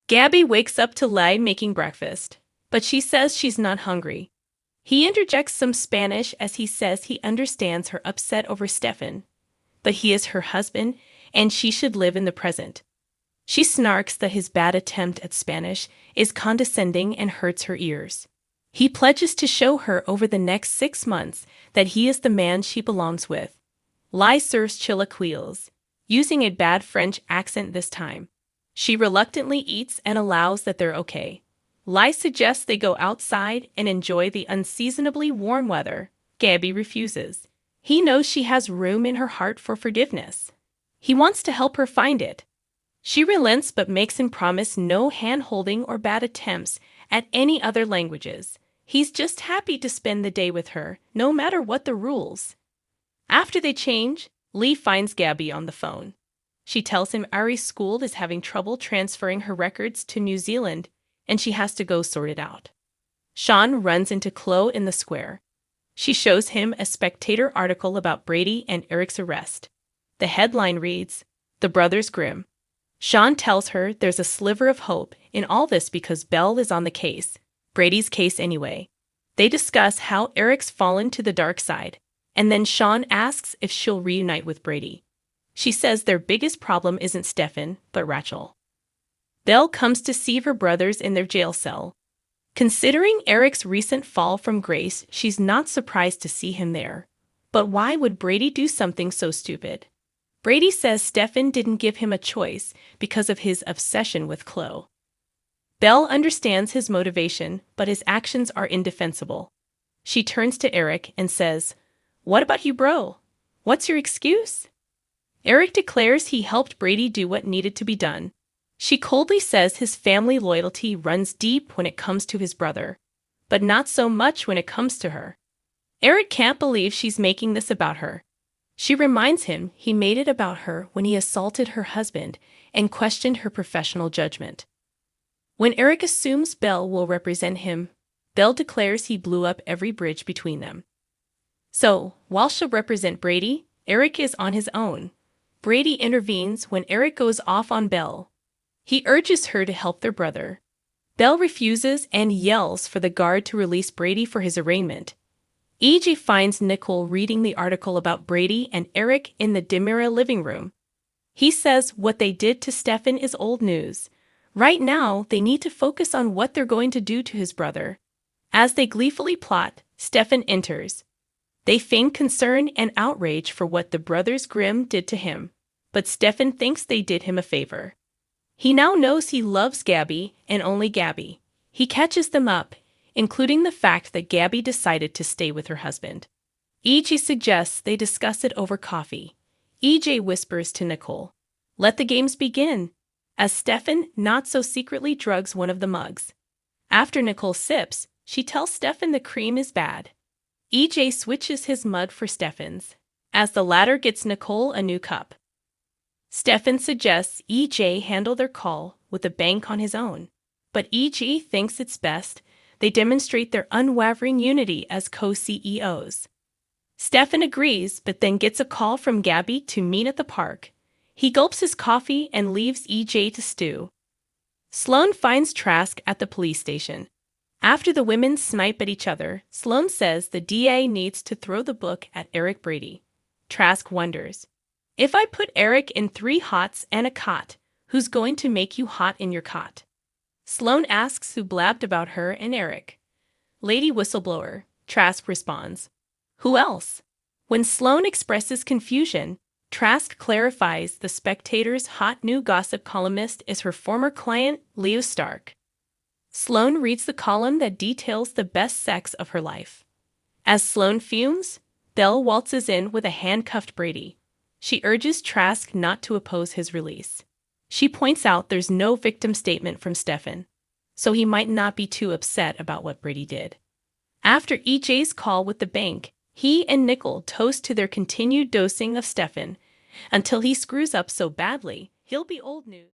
Gabi wakes up to Lai making breakfast, but she says she's not hungry. He interjects some Spanish as he says he understands her upset over Stefan, but he is her husband and she should live in the present. She snarks that his bad attempt at Spanish is condescending and hurts her ears. He pledges to show her over the next 6 months that he is the man she belongs with. Lai serves chilaquiles, using a bad French accent this time. She reluctantly eats and allows that they're okay. Lai suggests they go outside and enjoy the unseasonably warm weather. Gabi refuses. He knows she has room in her heart for forgiveness. He wants to help her find it. She relents but makes him promise no hand-holding or bad attempts at any other languages. He's just happy to spend the day with her, no matter what the rules. After they change, Lee finds Gabi on the phone. She tells him Ari's school is having trouble transferring her records to New Zealand, and she has to go sort it out. Sean runs into Chloe in the square. She shows him a Spectator article about Brady and Eric's arrest. The headline reads, "The Brothers Grimm." Sean tells her there's a sliver of hope in all this because Belle is on the case, Brady's case anyway. They discuss how Eric's fallen to the dark side, and then Sean asks if she'll reunite with Brady. She says their biggest problem isn't Stefan, but Rachel. Belle comes to see her brothers in their jail cell. Considering Eric's recent fall from grace, she's not surprised to see him there. But why would Brady do something so stupid? Brady says Stefan didn't give him a choice because of his obsession with Chloe. Belle understands his motivation, but his actions are indefensible. She turns to Eric and says, "What about you, bro? What's your excuse?" Eric declares he helped Brady do what needed to be done. She coldly says his family loyalty runs deep when it comes to his brother, but not so much when it comes to her. Eric can't believe she's making this about her. She reminds him he made it about her when he assaulted her husband and questioned her professional judgment. When Eric assumes Belle will represent him, Belle declares he blew up every bridge between them. So, while she'll represent Brady, Eric is on his own. Brady intervenes when Eric goes off on Belle. He urges her to help their brother. Belle refuses and yells for the guard to release Brady for his arraignment. EJ finds Nicole reading the article about Brady and Eric in the Demira living room. He says what they did to Stefan is old news. Right now, they need to focus on what they're going to do to his brother. As they gleefully plot, Stefan enters. They feign concern and outrage for what the brothers Grimm did to him, but Stefan thinks they did him a favor. He now knows he loves Gabi and only Gabi. He catches them up, including the fact that Gabi decided to stay with her husband. EJ suggests they discuss it over coffee. EJ whispers to Nicole, "Let the games begin," as Stefan not so secretly drugs one of the mugs. After Nicole sips, she tells Stefan the cream is bad. EJ switches his mug for Stefan's, as the latter gets Nicole a new cup. Stefan suggests EJ handle their call with a bank on his own, but EJ thinks it's best they demonstrate their unwavering unity as co-CEOs. Stefan agrees, but then gets a call from Gabi to meet at the park. He gulps his coffee and leaves EJ to stew. Sloane finds Trask at the police station. After the women snipe at each other, Sloane says the DA needs to throw the book at Eric Brady. Trask wonders, "If I put Eric in 3 hots and a cot, who's going to make you hot in your cot?" Sloane asks who blabbed about her and Eric. "Lady Whistleblower," Trask responds. "Who else?" When Sloane expresses confusion, Trask clarifies the Spectator's hot new gossip columnist is her former client, Leo Stark. Sloane reads the column that details the best sex of her life. As Sloane fumes, Belle waltzes in with a handcuffed Brady. She urges Trask not to oppose his release. She points out there's no victim statement from Stefan, so he might not be too upset about what Brady did. After EJ's call with the bank, he and Nicole toast to their continued dosing of Stefan until he screws up so badly, he'll be old news.